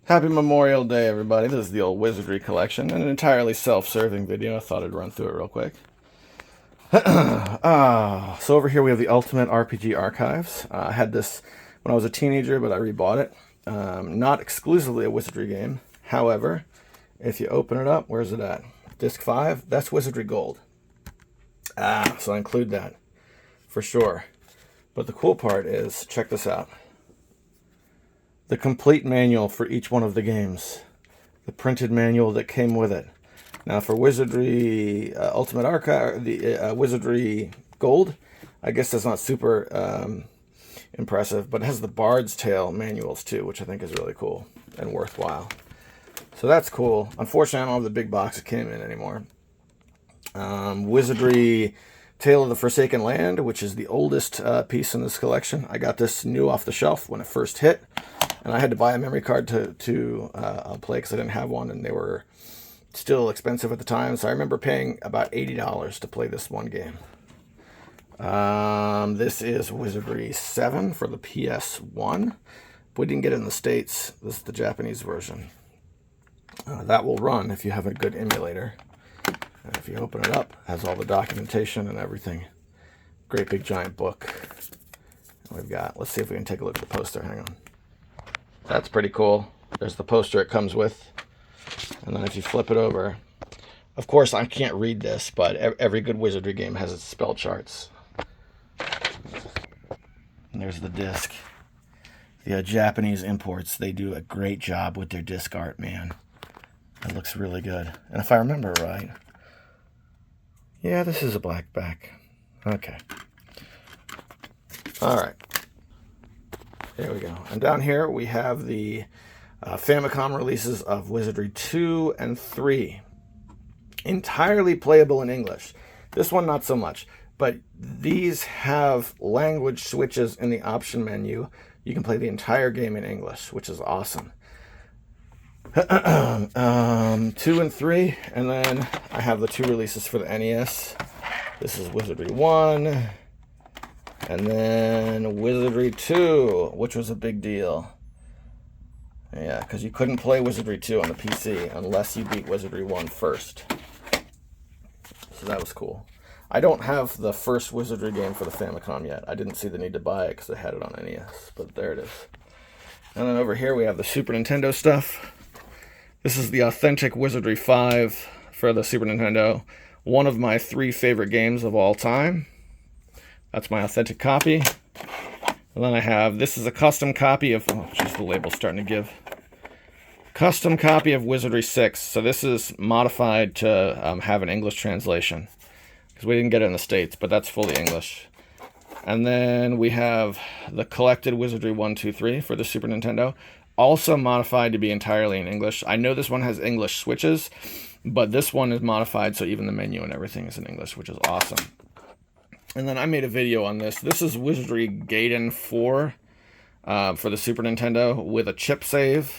Happy Memorial Day, everybody. This is the old Wizardry Collection, an entirely self-serving video. I thought I'd run through it real quick. So over here we have the Ultimate RPG Archives. I had this when I was a teenager, but I rebought it. Not exclusively a Wizardry game. However, if you open it up, where's it at? Disc 5, that's Wizardry Gold. So I include that for sure. But the cool part is, check this out. The complete manual for each one of the games. The printed manual that came with it. Now for Wizardry Ultimate Archive, the Wizardry Gold, I guess that's not super impressive, but it has the Bard's Tale manuals too, which I think is really cool and worthwhile. So that's cool. Unfortunately, I don't have the big box it came in anymore. Wizardry Tale of the Forsaken Land, which is the oldest piece in this collection. I got this new off the shelf when it first hit, and I had to buy a memory card to play because I didn't have one, and they were still expensive at the time. So I remember paying about $80 to play this one game. This is Wizardry 7 for the PS1. We didn't get it in the States. This is the Japanese version. That will run if you have a good emulator. And if you open it up, it has all the documentation and everything. Great big giant book. We've got, let's see if we can take a look at the poster. Hang on. That's pretty cool. There's the poster it comes with. And then if you flip it over, of course I can't read this, but every good Wizardry game has its spell charts. And there's the disc. The Japanese imports, they do a great job with their disc art, man. It looks really good. And if I remember right, yeah, this is a black back. Okay. All right. There we go. And down here we have the Famicom releases of Wizardry 2 and 3. Entirely playable in English. This one not so much. But these have language switches in the option menu. You can play the entire game in English, which is awesome. 2 and 3, and then I have the 2 releases for the NES. This is Wizardry 1, and then Wizardry 2, which was a big deal. Yeah, because you couldn't play Wizardry 2 on the PC unless you beat Wizardry 1 first. So that was cool. I don't have the first Wizardry game for the Famicom yet. I didn't see the need to buy it because I had it on NES, but there it is. And then over here we have the Super Nintendo stuff. This is the authentic Wizardry 5 for the Super Nintendo. One of my 3 favorite games of all time. That's my authentic copy. And then I have, this is a custom copy of, oh jeez, the label's starting to give. Custom copy of Wizardry 6. So this is modified to have an English translation. Because we didn't get it in the States, but that's fully English. And then we have the collected Wizardry 1, 2, 3 for the Super Nintendo. Also modified to be entirely in English. I know this one has English switches, but this one is modified so even the menu and everything is in English, which is awesome. And then I made a video on this. This is Wizardry Gaiden 4 for the Super Nintendo with a chip save.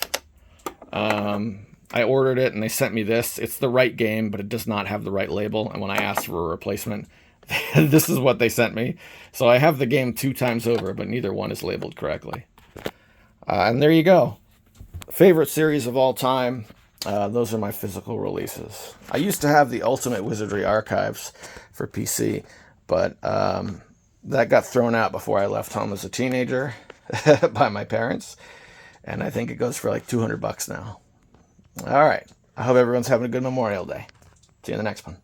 I ordered it and they sent me this. It's the right game, but it does not have the right label. And when I asked for a replacement, this is what they sent me. So I have the game 2 times over, but neither one is labeled correctly. And there you go. Favorite series of all time. Those are my physical releases. I used to have the Ultimate Wizardry Archives for PC, but that got thrown out before I left home as a teenager by my parents. And I think it goes for like $200 now. All right. I hope everyone's having a good Memorial Day. See you in the next one.